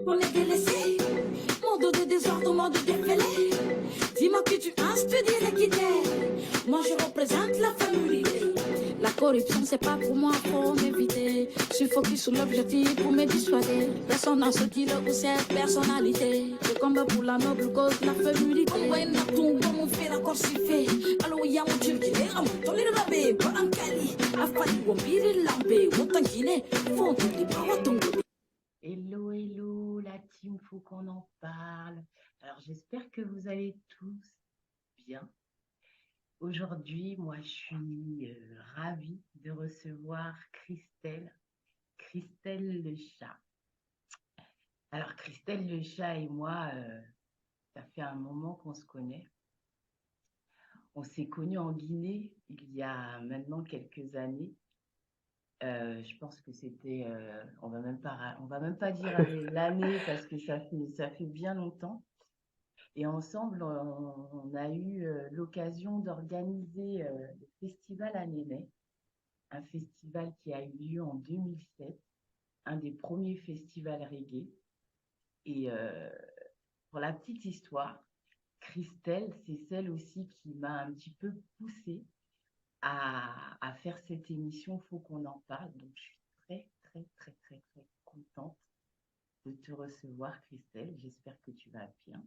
On est délaissé, monde de désordre, monde défilé. Dis-moi que tu as, je te dirai qui t'es. Moi je représente la famille. La corruption c'est pas pour moi, faut m'éviter. Je suis focus sur l'objectif pour me dissuader. Personne n'a ce qu'il ou cette personnalité. Je combat pour la noble cause, la féminité. On voit une tombe, on fait la corps si fait. Alors il y a mon turc, on les rabais, pas en cali. Afali, on pire l'ambé, on t'enquine. Faut tout les bras, on tombe. Hello, hello, la team, faut qu'on en parle. Alors, j'espère que vous allez tous bien. Aujourd'hui, moi, je suis ravie de recevoir Christelle, Christelle le chat. Alors, Christelle le chat et moi, ça fait un moment qu'on se connaît. On s'est connus en Guinée il y a maintenant quelques années. Je pense que c'était, on va même pas dire l'année parce que ça fait bien longtemps. Et ensemble, on a eu l'occasion d'organiser le festival à Néné, un festival qui a eu lieu en 2007, un des premiers festivals reggae. Et pour la petite histoire, Christelle, c'est celle aussi qui m'a un petit peu poussée à faire cette émission. Faut qu'on en parle. Donc, je suis très, très, très, très, très contente de te recevoir, Christelle. J'espère que tu vas bien.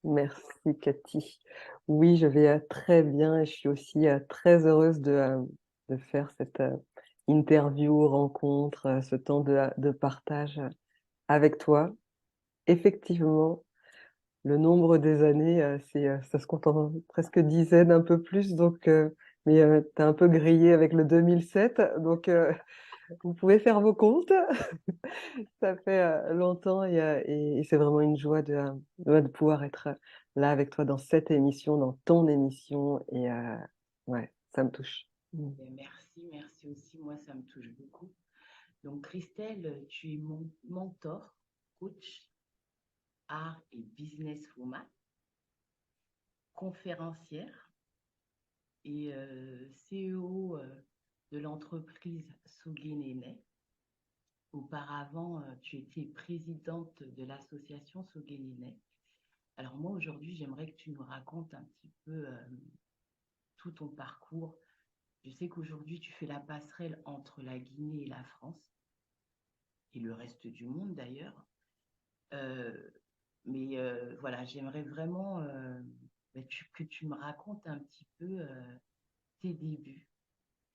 Merci Cathy. Oui, je vais très bien et je suis aussi très heureuse de faire cette interview, rencontre, ce temps de partage avec toi. Effectivement, le nombre des années, ça se compte en presque dizaines, un peu plus, donc, mais tu as un peu grillé avec le 2007, donc vous pouvez faire vos comptes. Ça fait longtemps et c'est vraiment une joie de pouvoir être là avec toi dans cette émission, dans ton émission. Et ouais, ça me touche. Merci, merci aussi. Moi, ça me touche beaucoup. Donc, Christelle, tu es mon mentor, coach, art et businesswoman, conférencière et CEO de l'entreprise Soguénéné. Auparavant, tu étais présidente de l'association Soguénéné. Alors moi, aujourd'hui, j'aimerais que tu nous racontes un petit peu tout ton parcours. Je sais qu'aujourd'hui, tu fais la passerelle entre la Guinée et la France, et le reste du monde d'ailleurs. Euh, Mais voilà, j'aimerais vraiment que tu me racontes un petit peu tes débuts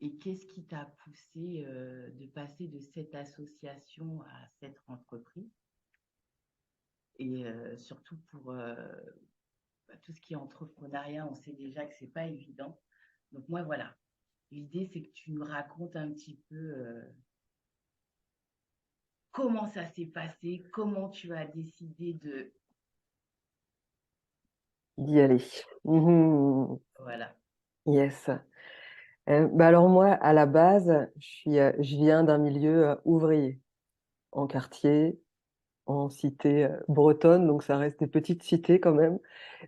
et qu'est-ce qui t'a poussé de passer de cette association à cette entreprise. Et surtout pour tout ce qui est entrepreneuriat, on sait déjà que c'est pas évident. Donc moi, voilà, l'idée c'est que tu me racontes un petit peu comment ça s'est passé, comment tu as décidé de... D'y aller. Mhm. Voilà. Yes. Bah alors moi, à la base, je viens d'un milieu ouvrier, en quartier, en cité bretonne, donc ça reste des petites cités quand même,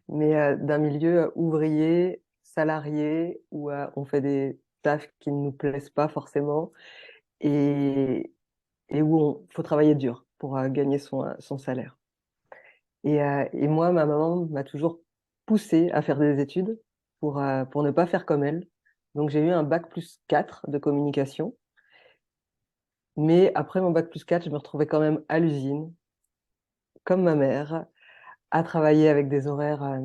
mais d'un milieu ouvrier, salarié, où on fait des tâches qui ne nous plaisent pas forcément et où il faut travailler dur pour gagner son salaire. Et moi, ma maman m'a toujours poussée à faire des études pour ne pas faire comme elle. Donc j'ai eu un bac+4 de communication. Mais après mon bac+4, je me retrouvais quand même à l'usine, comme ma mère, à travailler avec des horaires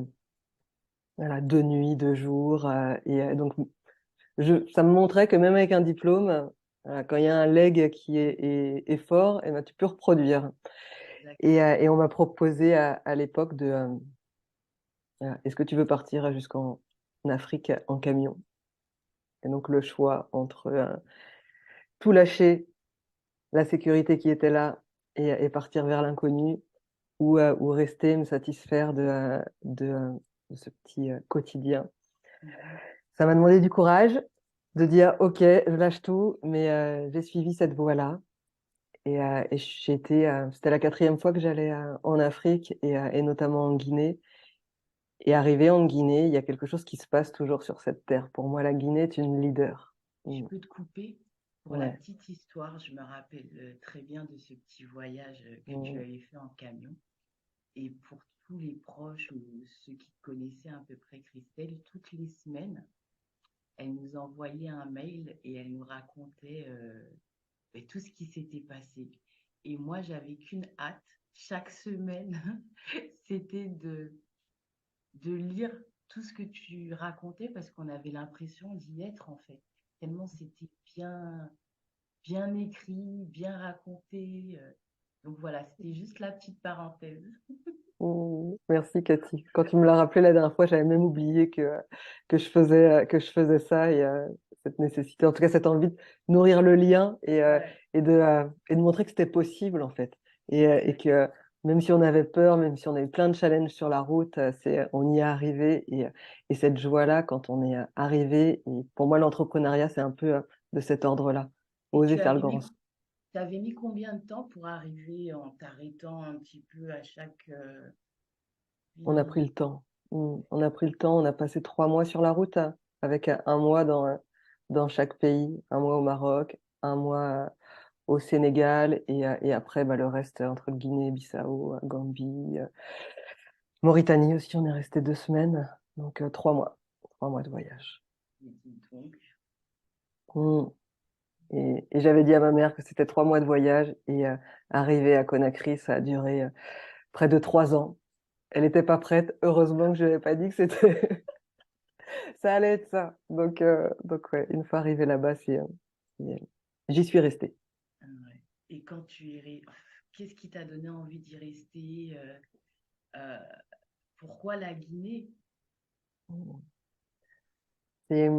voilà, de nuit, de jour. Donc ça me montrait que même avec un diplôme, quand il y a un leg qui est fort, eh ben, tu peux reproduire. Et on m'a proposé à l'époque est-ce que tu veux partir jusqu'en Afrique en camion? Et donc le choix entre tout lâcher, la sécurité qui était là, et partir vers l'inconnu, ou rester, me satisfaire de ce petit quotidien. Mhm. Ça m'a demandé du courage de dire, OK, je lâche tout, mais j'ai suivi cette voie-là. Et c'était la 4e fois que j'allais en Afrique et notamment en Guinée. Et arrivé en Guinée, il y a quelque chose qui se passe toujours sur cette terre. Pour moi, la Guinée est une leader. Je peux te couper. Pour la Ouais. petite histoire, je me rappelle très bien de ce petit voyage que tu Mm. avais fait en camion. Et pour tous les proches ou ceux qui connaissaient à peu près Christelle, toutes les semaines, elle nous envoyait un mail et elle nous racontait tout ce qui s'était passé. Et moi, j'avais qu'une hâte chaque semaine, c'était de lire tout ce que tu racontais parce qu'on avait l'impression d'y être en fait. Tellement c'était bien écrit, bien raconté. Donc voilà, c'était juste la petite parenthèse. Merci Cathy. Quand tu me l'as rappelé la dernière fois, j'avais même oublié que je faisais ça et cette nécessité, en tout cas cette envie de nourrir le lien Ouais, et de montrer que c'était possible en fait. Et que même si on avait peur, même si on a eu plein de challenges sur la route, on y est arrivé et cette joie-là quand on est arrivé. Et pour moi, l'entrepreneuriat, c'est un peu de cet ordre-là. et Oser faire le grand. tu avais mis combien de temps pour arriver en t'arrêtant un petit peu à chaque On a ville? pris le temps. On a pris le temps. On a passé 3 mois sur la route, hein, avec un mois dans chaque pays. Un mois au Maroc, un mois au Sénégal et après bah, le reste entre Guinée-Bissau, Gambie, Mauritanie aussi. On est resté 2 semaines. Donc 3 mois. 3 mois de voyage. Donc, Mm. Et j'avais dit à ma mère que c'était 3 mois de voyage et arriver à Conakry, ça a duré près de 3 ans. Elle n'était pas prête. Heureusement que je n'avais pas dit que c'était ça allait être ça. Donc ouais, une fois arrivé là-bas, j'y suis restée. ouais. Et quand qu'est-ce qui t'a donné envie d'y rester? Euh, Pourquoi la Guinée? Et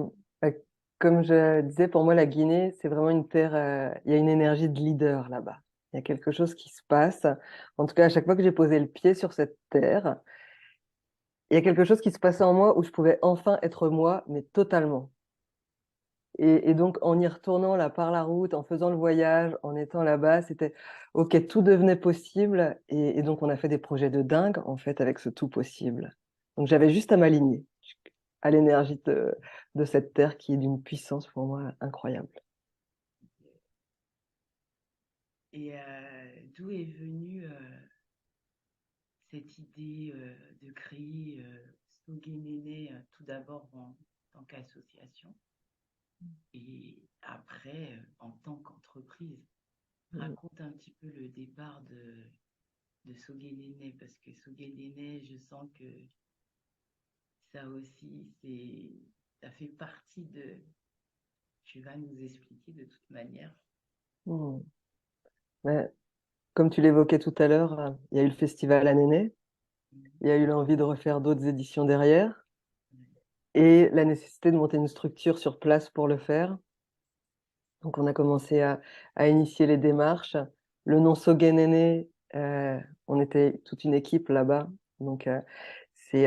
comme je disais, pour moi, la Guinée, c'est vraiment une terre, il y a une énergie de leader là-bas. Il y a quelque chose qui se passe. En tout cas, à chaque fois que j'ai posé le pied sur cette terre, il y a quelque chose qui se passait en moi où je pouvais enfin être moi, mais totalement. Et donc, en y retournant là par la route, en faisant le voyage, en étant là-bas, c'était OK, tout devenait possible. Et donc, on a fait des projets de dingue, en fait, avec ce tout possible. Donc, j'avais juste à m'aligner à l'énergie de cette terre qui est d'une puissance pour moi incroyable. Et d'où est venue cette idée de créer Soguénéné tout d'abord en tant qu'association et après en tant qu'entreprise? Mm. Raconte un petit peu le départ de Soguénéné parce que Soguénéné, je sens que ça aussi, ça fait partie de. Tu vas nous expliquer de toute manière. Mm. Mais, comme tu l'évoquais tout à l'heure, il y a eu le festival à Néné, il y a eu l'envie de refaire d'autres éditions derrière et la nécessité de monter une structure sur place pour le faire. Donc, on a commencé à initier les démarches. Le nom Soguénéné, on était toute une équipe là-bas. Donc, c'est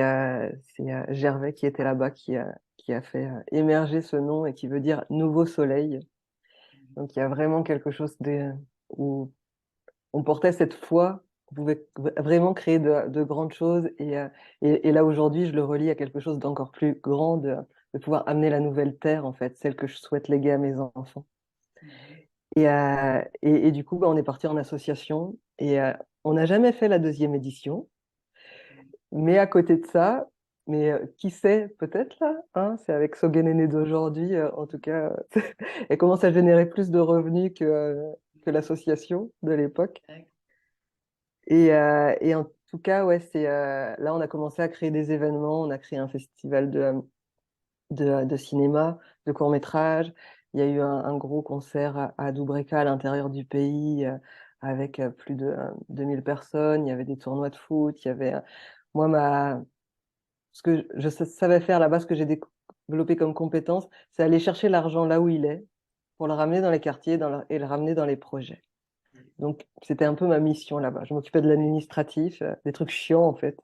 Gervais qui était là-bas qui a fait émerger ce nom et qui veut dire nouveau soleil. Donc, il y a vraiment quelque chose où on portait cette foi qu'on pouvait vraiment créer de grandes choses. Et là, aujourd'hui, je le relie à quelque chose d'encore plus grand, de pouvoir amener la nouvelle terre, en fait, celle que je souhaite léguer à mes enfants. Mhm. Et du coup, bah, on est parti en association et on n'a jamais fait la deuxième édition. Mais à côté de ça, qui sait, peut-être là, hein, c'est avec Soguénéné d'aujourd'hui, en tout cas, elle commence à générer plus de revenus que l'association de l'époque. D'accord. Et en tout cas, ouais, là, on a commencé à créer des événements, on a créé un festival de cinéma, de court-métrage. Il y a eu un gros concert à Doubreka, à l'intérieur du pays, avec plus de 2000 personnes. Il y avait des tournois de foot. Il y avait, moi, ce que je savais faire là-bas, ce que j'ai développé comme compétence, c'est aller chercher l'argent là où il est, pour le ramener dans les quartiers et le ramener dans les projets. Donc, c'était un peu ma mission là-bas. Je m'occupais de l'administratif, des trucs chiants, en fait,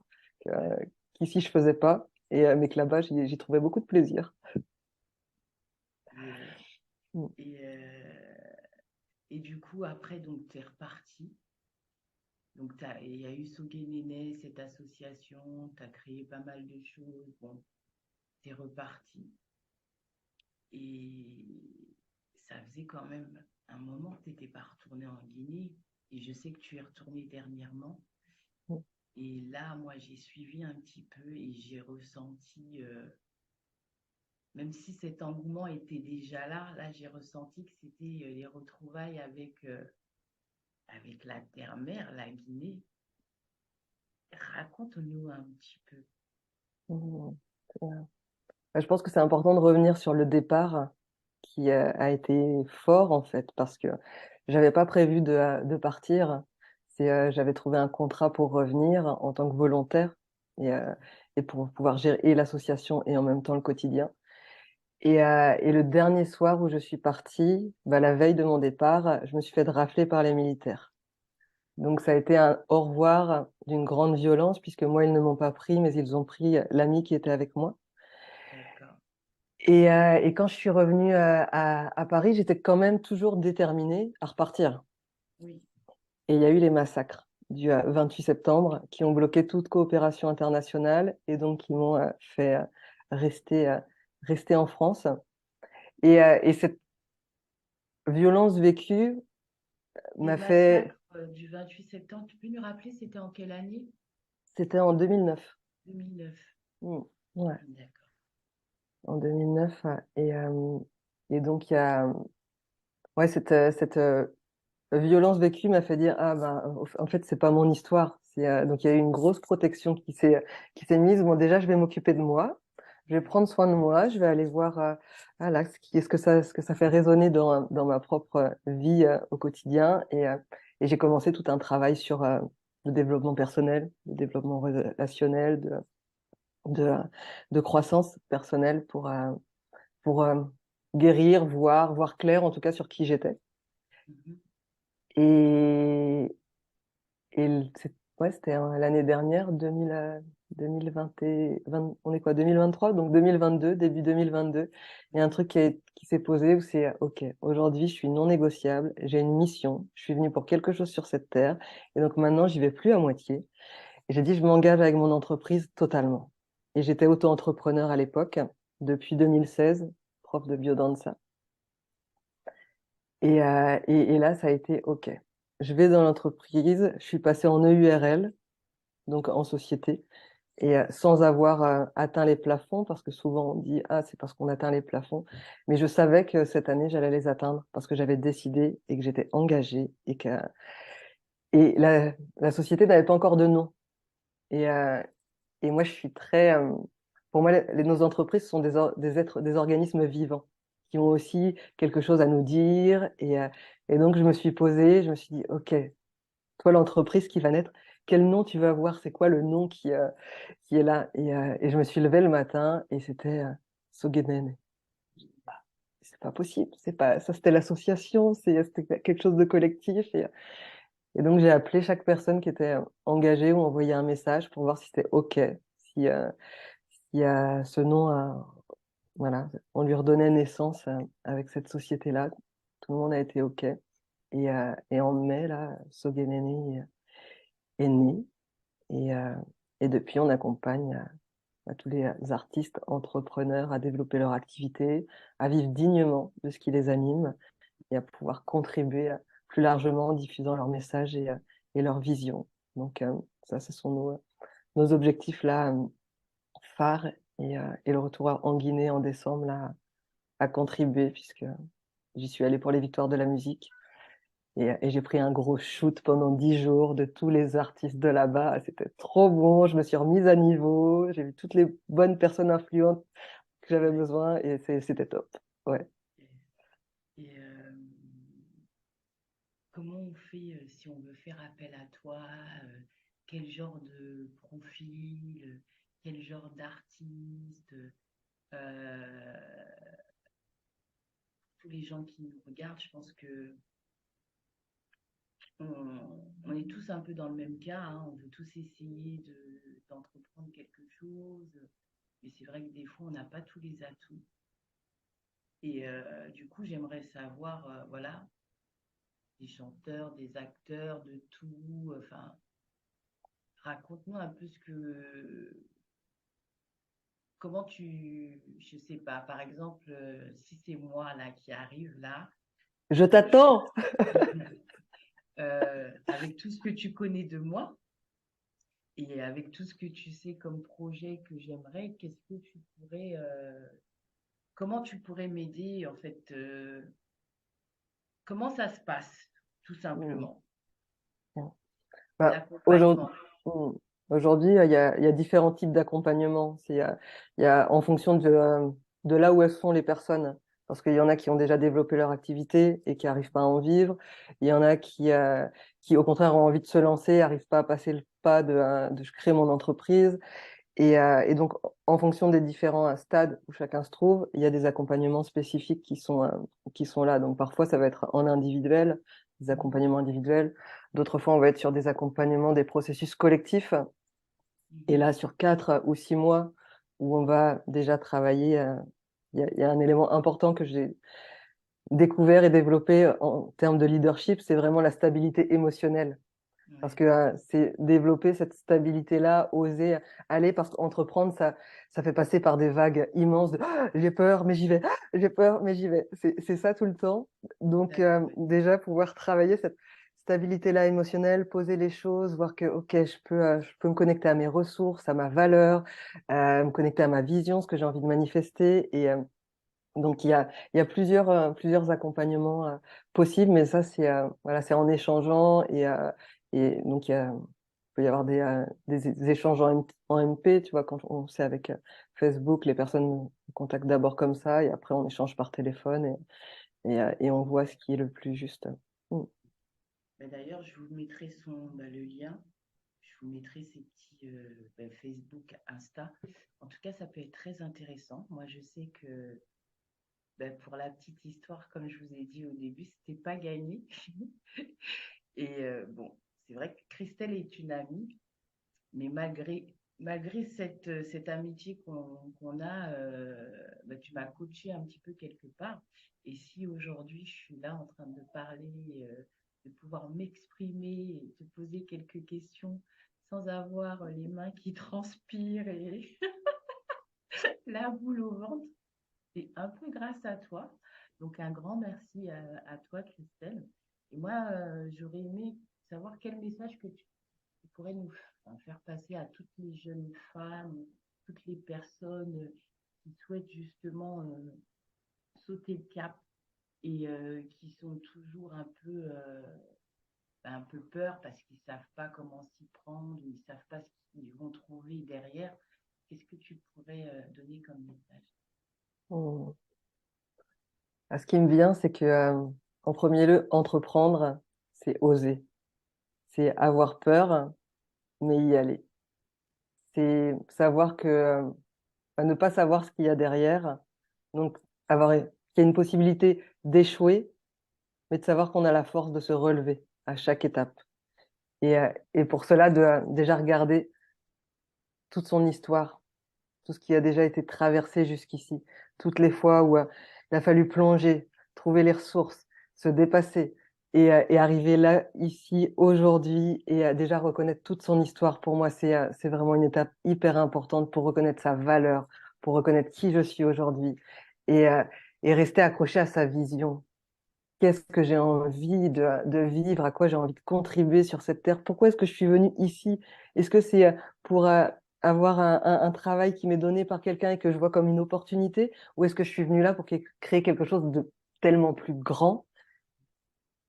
qu'ici, je faisais pas, mais que là-bas, j'y trouvais beaucoup de plaisir. Et, Mm. et du coup, après, donc, tu es reparti. Donc, il y a eu Soguénéné, cette association, tu as créé pas mal de choses. Bon, tu es reparti. Et ça faisait quand même un moment que tu n'étais pas retourné en Guinée. Et je sais que tu es retourné dernièrement. Et là, moi, j'ai suivi un petit peu et j'ai ressenti, même si cet engouement était déjà là, j'ai ressenti que c'était les retrouvailles avec la terre-mère, la Guinée. Raconte-nous un petit peu. Mmh. Je pense que c'est important de revenir sur le départ qui a été fort en fait, parce que j'avais pas prévu de partir. J'avais trouvé un contrat pour revenir en tant que volontaire et pour pouvoir gérer et l'association et en même temps le quotidien. Et le dernier soir où je suis partie, bah, la veille de mon départ, je me suis fait rafler par les militaires. Donc ça a été un au revoir d'une grande violence, puisque moi, ils ne m'ont pas pris, mais ils ont pris l'ami qui était avec moi. D'accord. Et quand je suis revenue à Paris, j'étais quand même toujours déterminée à repartir. Oui. Et il y a eu les massacres du 28 septembre qui ont bloqué toute coopération internationale et donc qui m'ont fait rester, rester en France. Et cette violence vécue Les m'a fait... massacres du 28 septembre, tu peux nous rappeler, c'était en quelle année? C'était en 2009. 2009. Mm. Ouais, D'accord. en 2009. Et donc, il y a... Ouais, cette violence vécue m'a fait dire, ah ben, en fait, c'est pas mon histoire. Donc, il y a eu une grosse protection qui s'est mise. Bon, déjà, je vais m'occuper de moi. Je vais prendre soin de moi. Je vais aller voir, ah là, ce que ça fait résonner dans ma propre vie au quotidien. Et j'ai commencé tout un travail sur le développement personnel, le développement relationnel, de, de croissance personnelle pour guérir, voir clair, en tout cas, sur qui j'étais. Mhm. Et, ouais, c'était l'année dernière, 2020, on est quoi, 2023, donc 2022, début 2022. Il y a un truc qui s'est posé où c'est, OK, aujourd'hui, je suis non négociable, j'ai une mission, je suis venue pour quelque chose sur cette terre, et donc maintenant, j'y vais plus à moitié. Et j'ai dit, je m'engage avec mon entreprise totalement. Et j'étais auto-entrepreneur à l'époque, depuis 2016, prof de biodanza. Et là, ça a été OK. Je vais dans l'entreprise, je suis passée en EURL, donc en société, et sans avoir atteint les plafonds, parce que souvent on dit, ah, c'est parce qu'on atteint les plafonds. Mais je savais que cette année, j'allais les atteindre, parce que j'avais décidé et que j'étais engagée. Et la société n'avait pas encore de nom. Et, euh, et moi, je suis très... pour moi, nos entreprises sont des organismes vivants qui ont aussi quelque chose à nous dire. Et donc, je me suis posée, je me suis dit, OK, toi, l'entreprise qui va naître, quel nom tu veux avoir? C'est quoi le nom qui est là? Et je me suis levée le matin et c'était Sogenene. C'est pas possible, c'est pas ça, c'était l'association, c'était quelque chose de collectif. Et donc, j'ai appelé chaque personne qui était engagée ou envoyé un message pour voir si c'était OK, si, ce nom, voilà, on lui redonnait naissance avec cette société-là. Tout le monde a été OK. Et en mai, là, Sogenene est né. Et, euh, et depuis, on accompagne tous les artistes entrepreneurs à développer leur activité, à vivre dignement de ce qui les anime et à pouvoir contribuer plus largement en diffusant leur message et leur vision. Donc, ça, ce sont nos objectifs là, phares. Et le retour en Guinée en décembre là, a contribué, puisque j'y suis allée pour les victoires de la musique. Et j'ai pris un gros shoot pendant 10 jours de tous les artistes de là-bas. C'était trop bon. Je me suis remise à niveau. J'ai vu toutes les bonnes personnes influentes que j'avais Ouais. besoin et c'était top. Ouais. Et comment on fait si on veut faire appel à toi? Quel genre de profil? Quel genre d'artiste? euh, Tous les gens qui nous regardent, je pense que on est tous un peu dans le même cas, hein. On veut tous essayer d'entreprendre quelque chose, mais c'est vrai que des fois, on n'a pas tous les atouts. Et du coup, j'aimerais savoir, voilà, des chanteurs, des acteurs, de tout. Enfin, raconte-nous un peu comment tu, je sais pas, par exemple, si c'est moi là qui arrive là, Je t'attends. Avec tout ce que tu connais de moi et avec tout ce que tu sais comme projet que j'aimerais, qu'est-ce que tu pourrais, comment tu pourrais m'aider en fait, comment ça se passe tout Mm. simplement, Bah, aujourd'hui, l'accompagnement. aujourd'hui, il y a différents types d'accompagnement. Il y a en fonction de là où sont les personnes. Parce qu'il y en a qui ont déjà développé leur activité et qui n'arrivent pas à en vivre. Il y en a qui, au contraire, ont envie de se lancer, n'arrivent pas à passer le pas de je crée mon entreprise. Et donc, en fonction des différents stades où chacun se trouve, il y a des accompagnements spécifiques qui sont là. Donc, parfois, ça va être en individuel, des Mhm, accompagnements individuels. D'autres fois, on va être sur des accompagnements des processus collectifs. Et mhm, là, sur 4 ou 6 mois, où on va déjà travailler, il y a un élément important que j'ai découvert et développé en termes de leadership, c'est vraiment la stabilité émotionnelle. Parce ouais, que c'est développer cette stabilité-là, oser aller, parce qu'entreprendre, ça fait passer par des vagues immenses de «Ah, j'ai peur, mais j'y vais, Ah, j'ai peur, mais j'y vais». C'est ça tout le temps. Donc, d'accord. déjà, pouvoir travailler cette stabilité-là émotionnelle, poser les choses, voir que, OK, je peux me connecter à mes ressources, à ma valeur, me connecter à ma vision, ce que j'ai envie de manifester. Et donc, il y a plusieurs accompagnements possibles, mais ça, voilà, c'est en échangeant. Et donc, il peut y avoir des échanges en MP, tu vois, quand on sait avec Facebook, les personnes nous contactent d'abord comme ça, et après, on échange par téléphone, et on voit ce qui est le plus juste. Mm. Ben, d'ailleurs, je vous mettrai le lien, je vous mettrai ces petits Facebook, Insta. En tout cas, ça peut être très intéressant. Moi, je sais que pour la petite histoire, comme je vous ai dit au début, c'était pas gagné. Et bon, c'est vrai que Christelle est une amie, mais malgré cette amitié qu'on a, tu m'as coaché un petit peu quelque part. Et si aujourd'hui je suis là en train de parler, de pouvoir m'exprimer et te poser quelques questions sans avoir les mains qui transpirent et la boule au ventre, c'est un peu grâce à toi. Donc un grand merci à toi, Christelle. Et moi, j'aurais aimé savoir quel message que tu pourrais nous faire passer à toutes les jeunes femmes, toutes les personnes qui souhaitent justement sauter le cap et qui sont toujours un peu peur parce qu'ils ne savent pas comment s'y prendre, ils ne savent pas ce qu'ils vont trouver derrière. Qu'est-ce que tu pourrais donner comme message? Mm. Ce qui me vient, c'est que, en premier lieu, entreprendre, c'est oser. C'est avoir peur, mais y aller. C'est savoir que, ne pas savoir ce qu'il y a derrière. Donc, qu'il y a une possibilité d'échouer, mais de savoir qu'on a la force de se relever à chaque étape. Et pour cela, de déjà regarder toute son histoire, tout ce qui a déjà été traversé jusqu'ici, toutes les fois où il a fallu plonger, trouver les ressources, se dépasser et arriver là, ici, aujourd'hui, et déjà reconnaître toute son histoire. Pour moi, c'est vraiment une étape hyper importante pour reconnaître sa valeur, pour reconnaître qui je suis aujourd'hui et, euh, et rester accroché à sa vision. Qu'est-ce que j'ai envie de vivre, à quoi j'ai envie de contribuer sur cette terre, pourquoi est-ce que je suis venue ici? Est-ce que c'est pour avoir un travail qui m'est donné par quelqu'un et que je vois comme une opportunité, ou est-ce que je suis venue là pour créer quelque chose de tellement plus grand?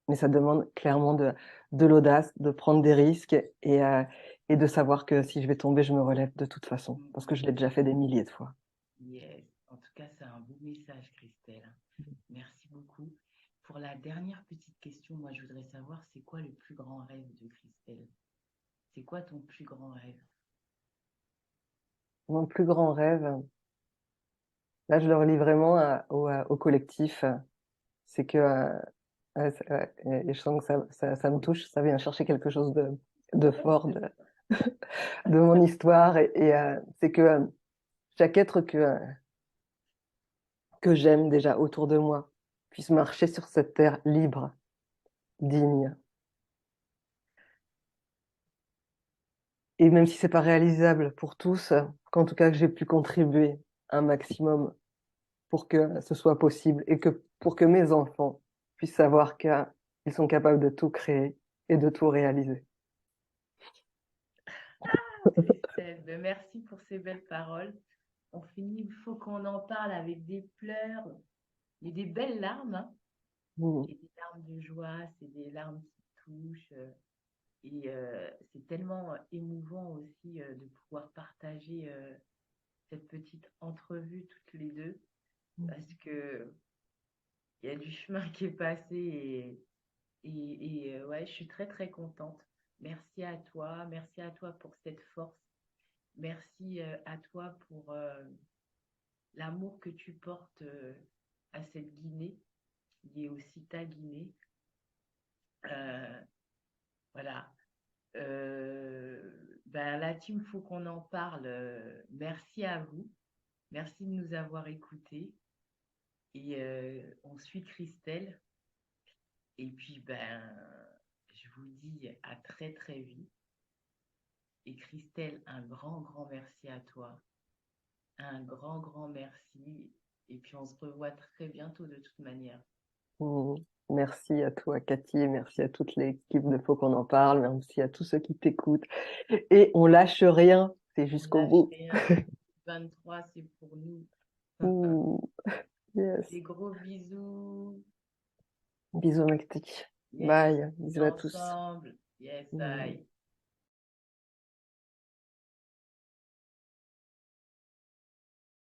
Mais ça demande clairement de l'audace, de prendre des risques et de savoir que si je vais tomber, je me relève de toute façon, parce que je l'ai déjà fait des milliers de fois. Yes. En tout cas, c'est un beau message, Christelle. Merci beaucoup. Pour la dernière petite question, moi, je voudrais savoir, c'est quoi le plus grand rêve de Christelle? C'est quoi ton plus grand rêve? Mon plus grand rêve, là, je le relie vraiment au collectif. C'est que, ouais, ouais, et je sens que ça me touche, ça vient chercher quelque chose de fort de mon histoire. Et c'est que chaque être que j'aime déjà autour de moi puisse marcher sur cette terre libre, digne. Et même si c'est pas réalisable pour tous, qu'en tout cas que j'ai pu contribuer un maximum pour que ce soit possible et que pour que mes enfants puissent savoir qu'ils sont capables de tout créer et de tout réaliser. Christelle, ben merci pour ces belles paroles. On finit, il faut qu'on en parle avec des pleurs et des belles larmes, hein. Mm. Et des larmes de joie, c'est des larmes qui touchent. Et c'est tellement émouvant aussi de pouvoir partager cette petite entrevue toutes les deux, parce que il y a du chemin qui est passé et ouais, je suis très très contente. Merci à toi pour cette force, merci à toi pour l'amour que tu portes à cette Guinée, qui est aussi ta Guinée. Euh, voilà. Ben, la team, faut qu'on en parle. Merci à vous. Merci de nous avoir écoutés. Et on suit Christelle. Et puis, ben, je vous dis à très, très vite. Et Christelle, un grand, grand merci à toi. Un grand, grand merci. Et puis, on se revoit très bientôt de toute manière. Mm. Merci à toi, Cathy, et merci à toute l'équipe de Faut qu'on en parle, merci à tous ceux qui t'écoutent. Et on lâche rien, c'est On jusqu'au lâche bout. rien. 23, c'est pour nous. Mm. Yes. Des gros bisous. Bisous, Mactic. Yes, Bye. Bisous à tous. ensemble. Yes, Mm. I.